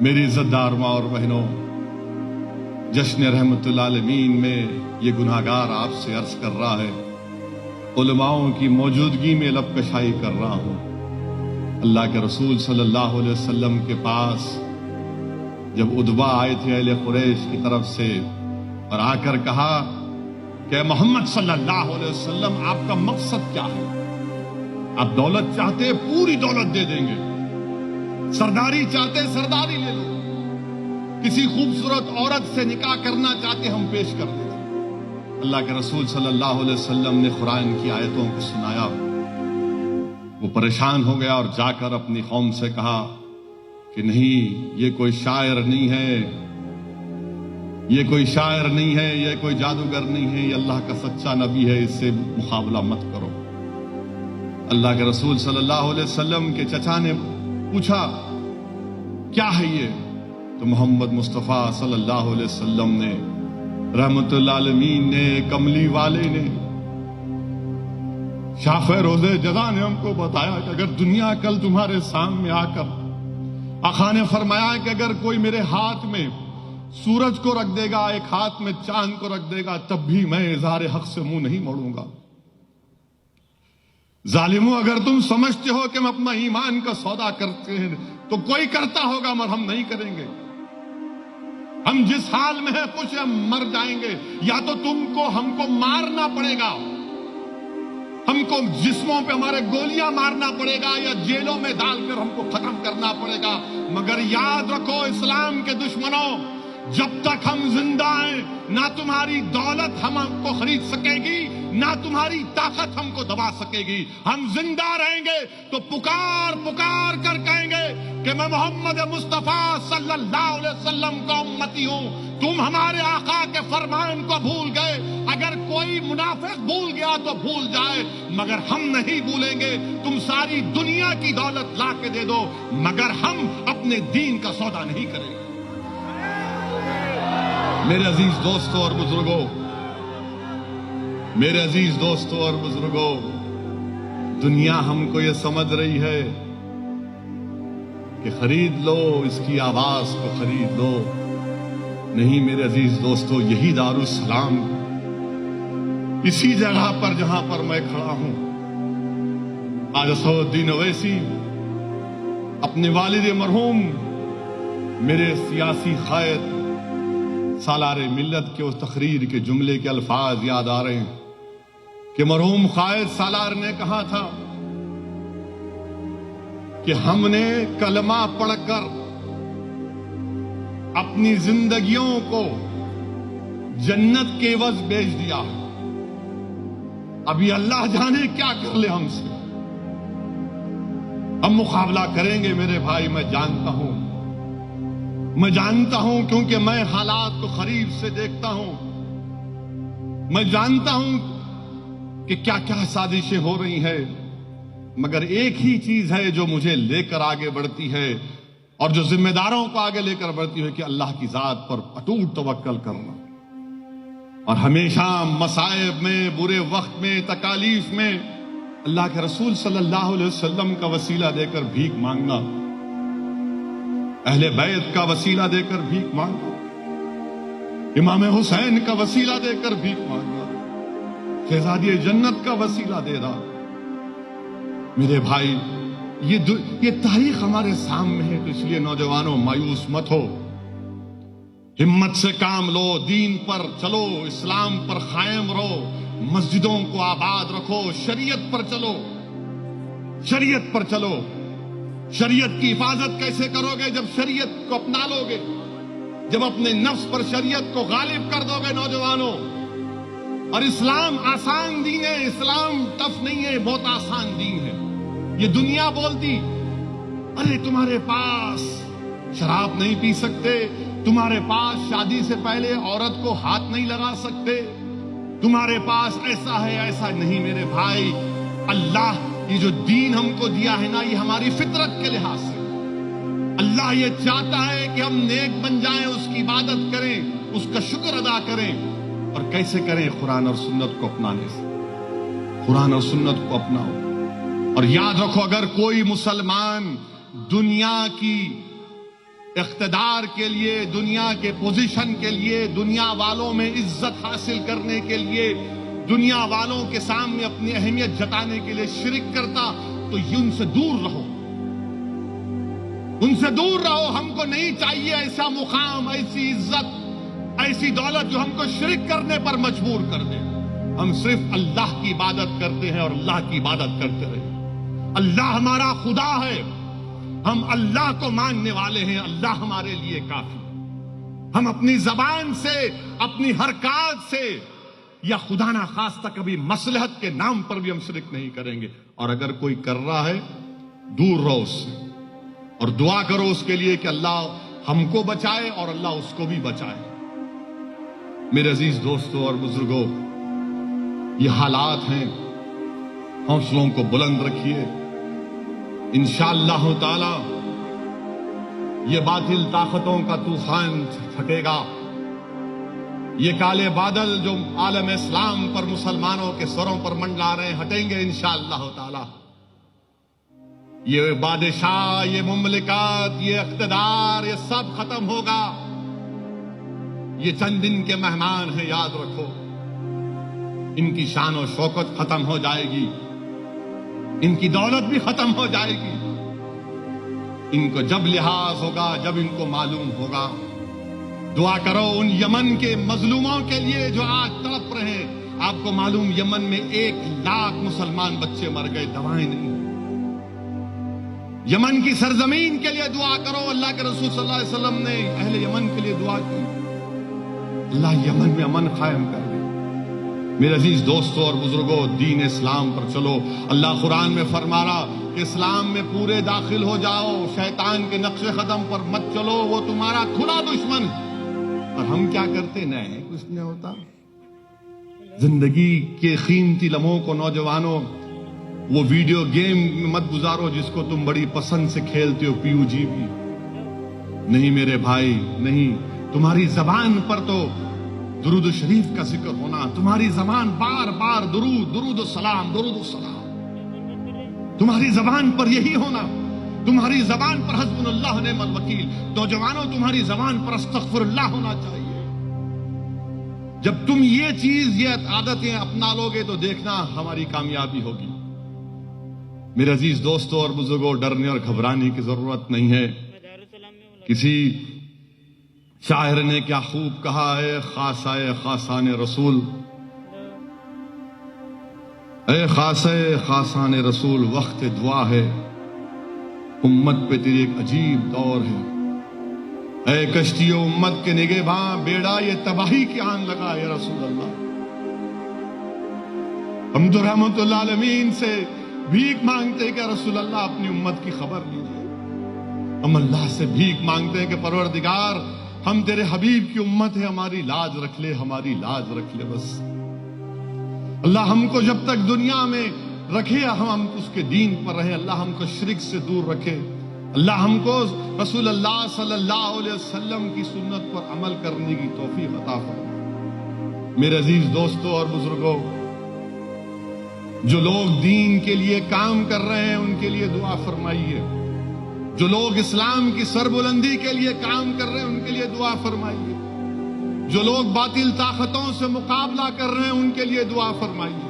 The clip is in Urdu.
میری عزت دار ماں اور بہنوں، جشن رحمت العالمین میں یہ گناہگار آپ سے عرض کر رہا ہے، علماؤں کی موجودگی میں لب کشائی کر رہا ہوں۔ اللہ کے رسول صلی اللہ علیہ وسلم کے پاس جب ادبا آئے تھے اہل قریش کی طرف سے اور آ کر کہا کہ محمد صلی اللہ علیہ وسلم آپ کا مقصد کیا ہے؟ آپ دولت چاہتے پوری دولت دے دیں گے، سرداری چاہتے سرداری لے لو، کسی خوبصورت عورت سے نکاح کرنا چاہتے ہم پیش کر دیتے۔ اللہ کے رسول صلی اللہ علیہ وسلم نے قرآن کی آیتوں کو سنایا، وہ پریشان ہو گیا اور جا کر اپنی قوم سے کہا کہ نہیں، یہ کوئی شاعر نہیں ہے، یہ کوئی شاعر نہیں ہے، یہ کوئی جادوگر نہیں ہے، یہ اللہ کا سچا نبی ہے، اس سے مقابلہ مت کرو۔ اللہ کے رسول صلی اللہ علیہ وسلم کے چچا نے پوچھا کیا ہے یہ؟ تو محمد مصطفیٰ صلی اللہ علیہ وسلم نے، رحمت العالمین نے، کملی والے نے، شاخ روز جزا نے ہم کو بتایا کہ اگر دنیا کل تمہارے سامنے آ کر، آقا نے فرمایا کہ اگر کوئی میرے ہاتھ میں سورج کو رکھ دے گا، ایک ہاتھ میں چاند کو رکھ دے گا، تب بھی میں اظہار حق سے منہ نہیں موڑوں گا۔ ظالموں، اگر تم سمجھتے ہو کہ ہم اپنا ایمان کا سودا کرتے ہیں تو کوئی کرتا ہوگا مگر ہم نہیں کریں گے۔ ہم جس حال میں ہیں کچھ ہم مر جائیں گے، یا تو تم کو ہم کو مارنا پڑے گا، ہم کو جسموں پہ ہمارے گولیاں مارنا پڑے گا، یا جیلوں میں ڈال کر ہم کو ختم کرنا پڑے گا، مگر یاد رکھو اسلام کے دشمنوں، جب تک ہم زندہ ہیں نہ تمہاری دولت ہم کو خرید سکے گی، نہ تمہاری طاقت ہم کو دبا سکے گی۔ ہم زندہ رہیں گے تو پکار پکار کر کہیں گے کہ میں محمد مصطفیٰ صلی اللہ علیہ وسلم کا امتی ہوں۔ تم ہمارے آقا کے فرمان کو بھول گئے، اگر کوئی منافق بھول گیا تو بھول جائے، مگر ہم نہیں بھولیں گے۔ تم ساری دنیا کی دولت لا کے دے دو، مگر ہم اپنے دین کا سودا نہیں کریں گے۔ میرے عزیز دوستوں اور بزرگوں، میرے عزیز دوستوں اور بزرگوں، دنیا ہم کو یہ سمجھ رہی ہے کہ خرید لو، اس کی آواز کو خرید لو۔ نہیں میرے عزیز دوستوں، یہی دارالسلام، اسی جگہ پر جہاں پر میں کھڑا ہوں، آج اسد الدین اویسی اپنے والد مرحوم میرے سیاسی قائد سالار ملت کے اس تقریر کے جملے کے الفاظ یاد آ رہے ہیں کہ مرحوم قائد سالار نے کہا تھا کہ ہم نے کلمہ پڑھ کر اپنی زندگیوں کو جنت کے عوض بیچ دیا، ابھی اللہ جانے کیا کر لے ہم سے۔ ہم مقابلہ کریں گے میرے بھائی، میں جانتا ہوں، میں جانتا ہوں، کیونکہ میں حالات کو قریب سے دیکھتا ہوں۔ میں جانتا ہوں کہ کیا کیا سازشیں ہو رہی ہیں، مگر ایک ہی چیز ہے جو مجھے لے کر آگے بڑھتی ہے اور جو ذمہ داروں کو آگے لے کر بڑھتی ہے، کہ اللہ کی ذات پر اٹوٹ توکل کرنا اور ہمیشہ مصائب میں، برے وقت میں، تکالیف میں اللہ کے رسول صلی اللہ علیہ وسلم کا وسیلہ دے کر بھیک مانگنا، اہل بیت کا وسیلہ دے کر بھیک مانگنا، امام حسین کا وسیلہ دے کر بھیک مانگنا، شہزادی جنت کا وسیلہ دے رہا۔ میرے بھائی، یہ تاریخ ہمارے سامنے ہے، تو اس لیے نوجوانوں مایوس مت ہو، ہمت سے کام لو، دین پر چلو، اسلام پر قائم رہو، مسجدوں کو آباد رکھو، شریعت پر چلو، شریعت پر چلو۔ شریعت کی حفاظت کیسے کرو گے؟ جب شریعت کو اپنا لو گے، جب اپنے نفس پر شریعت کو غالب کر دو گے نوجوانوں۔ اور اسلام آسان دین ہے، اسلام ٹف نہیں ہے، بہت آسان دین ہے۔ یہ دنیا بولتی ارے تمہارے پاس شراب نہیں پی سکتے، تمہارے پاس شادی سے پہلے عورت کو ہاتھ نہیں لگا سکتے، تمہارے پاس ایسا ہے ایسا نہیں۔ میرے بھائی، اللہ یہ جو دین ہم کو دیا ہے نا، یہ ہماری فطرت کے لحاظ سے اللہ یہ چاہتا ہے کہ ہم نیک بن جائیں، اس کی عبادت کریں، اس کا شکر ادا کریں۔ اور کیسے کریں؟ قرآن اور سنت کو اپنانے سے۔ قرآن اور سنت کو اپناؤ، اور یاد رکھو، اگر کوئی مسلمان دنیا کی اقتدار کے لیے، دنیا کے پوزیشن کے لیے، دنیا والوں میں عزت حاصل کرنے کے لیے، دنیا والوں کے سامنے اپنی اہمیت جتانے کے لیے شرک کرتا تو یہ ان سے دور رہو، ان سے دور رہو۔ ہم کو نہیں چاہیے ایسا مقام، ایسی عزت، ایسی دولت جو ہم کو شرک کرنے پر مجبور کر دے۔ ہم صرف اللہ کی عبادت کرتے ہیں اور اللہ کی عبادت کرتے رہے۔ اللہ ہمارا خدا ہے، ہم اللہ کو ماننے والے ہیں، اللہ ہمارے لیے کافی۔ ہم اپنی زبان سے، اپنی حرکات سے یا خدا نہ خواستہ کبھی مصلحت کے نام پر بھی ہم شرک نہیں کریں گے، اور اگر کوئی کر رہا ہے دور رہو اس سے، اور دعا کرو اس کے لیے کہ اللہ ہم کو بچائے اور اللہ اس کو بھی بچائے۔ میرے عزیز دوستوں اور بزرگوں، یہ حالات ہیں، حوصلوں کو بلند رکھیے، انشاءاللہ تعالی یہ باطل طاقتوں کا طوفان پھٹے گا، یہ کالے بادل جو عالم اسلام پر، مسلمانوں کے سروں پر منڈلا رہے ہیں، ہٹیں گے انشاءاللہ تعالی۔ یہ بادشاہ، یہ مملکات، یہ اقتدار، یہ سب ختم ہوگا۔ یہ چند دن کے مہمان ہیں، یاد رکھو، ان کی شان و شوکت ختم ہو جائے گی، ان کی دولت بھی ختم ہو جائے گی۔ ان کو جب لحاظ ہوگا، جب ان کو معلوم ہوگا۔ دعا کرو ان یمن کے مظلوموں کے لیے جو آج تڑپ رہے ہیں۔ آپ کو معلوم یمن میں 1,00,000 مسلمان بچے مر گئے، دوائیں نہیں۔ یمن کی سرزمین کے لیے دعا کرو۔ اللہ کے رسول صلی اللہ علیہ وسلم نے اہل یمن کے لیے دعا کی، اللہ یمن میں امن قائم کر دے۔ میرے عزیز دوستوں اور بزرگوں، دین اسلام پر چلو۔ اللہ قرآن میں فرما رہا کہ اسلام میں پورے داخل ہو جاؤ، شیطان کے نقش قدم پر مت چلو، وہ تمہارا کھلا دشمن ہے۔ اور ہم کیا کرتے؟ نہیں کچھ نہیں ہوتا۔ زندگی کے قیمتی لمحوں کو نوجوانوں وہ ویڈیو گیم میں مت گزارو جس کو تم بڑی پسند سے کھیلتے ہو، پیو جی بھی نہیں میرے بھائی، نہیں۔ تمہاری زبان پر تو درود شریف کا ذکر ہونا، تمہاری زبان بار بار درود، درود و سلام، درود و سلام، تمہاری زبان پر یہی ہونا، تمہاری زبان پر حسبنا اللہ نعم الوکیل۔ نوجوانوں، تمہاری زبان پر استغفر اللہ ہونا چاہیے۔ جب تم یہ چیز، یہ عادتیں اپنا لوگے تو دیکھنا ہماری کامیابی ہوگی۔ میرے عزیز دوستوں اور بزرگوں، ڈرنے اور گھبرانے کی ضرورت نہیں ہے۔ کسی شاعر نے کیا خوب کہا ہے، خاصائے خاصان رسول، اے خاصائے خاصان رسول، وقت دعا ہے، امت پہ تیری ایک عجیب دور ہے۔ اے کشتی امت کے نگہباں، بیڑا یہ تباہی کی آن لگا ہے رسول اللہ۔ ہم تو رحمت اللہ عالمین سے بھیک مانگتے ہیں کہ رسول اللہ اپنی امت کی خبر لیجئے۔ ہم اللہ سے بھیک مانگتے ہیں کہ پروردگار ہم تیرے حبیب کی امت ہے، ہماری لاج رکھ لے، ہماری لاج رکھ لے بس۔ اللہ ہم کو جب تک دنیا میں رکھے، ہم اس کے دین پر رہیں، اللہ ہم کو شرک سے دور رکھے، اللہ ہم کو رسول اللہ صلی اللہ علیہ وسلم کی سنت پر عمل کرنے کی توفیق عطا فرمائے۔ میرے عزیز دوستوں اور بزرگوں، جو لوگ دین کے لیے کام کر رہے ہیں ان کے لیے دعا فرمائیے، جو لوگ اسلام کی سربلندی کے لیے کام کر رہے ہیں ان کے لیے دعا فرمائیے، جو لوگ باطل طاقتوں سے مقابلہ کر رہے ہیں ان کے لیے دعا فرمائیے۔